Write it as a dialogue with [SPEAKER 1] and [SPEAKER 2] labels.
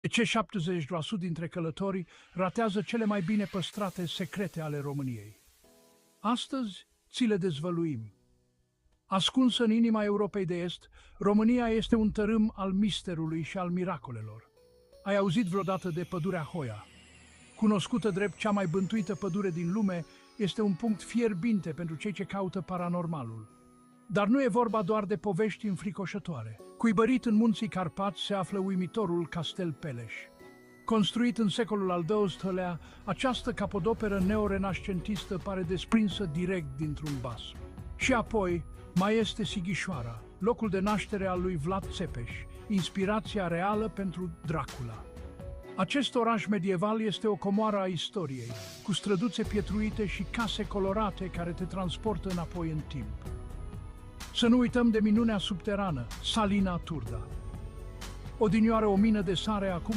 [SPEAKER 1] De ce 70% dintre călătorii ratează cele mai bine păstrate secrete ale României? Astăzi ți le dezvăluim. Ascunsă în inima Europei de Est, România este un tărâm al misterului și al miracolelor. Ai auzit vreodată de pădurea Hoia? Cunoscută drept cea mai bântuită pădure din lume, este un punct fierbinte pentru cei ce caută paranormalul. Dar nu e vorba doar de povești înfricoșătoare. Cuibărit în munții Carpați se află uimitorul Castel Peleș. Construit în secolul al XII-lea, această capodoperă neorenascentistă pare desprinsă direct dintr-un basm. Și apoi mai este Sighișoara, locul de naștere al lui Vlad Țepeș, inspirația reală pentru Dracula. Acest oraș medieval este o comoară a istoriei, cu străduțe pietruite și case colorate care te transportă înapoi în timp. Să nu uităm de minunea subterană, Salina Turda. Odinioară o mină de sare, acum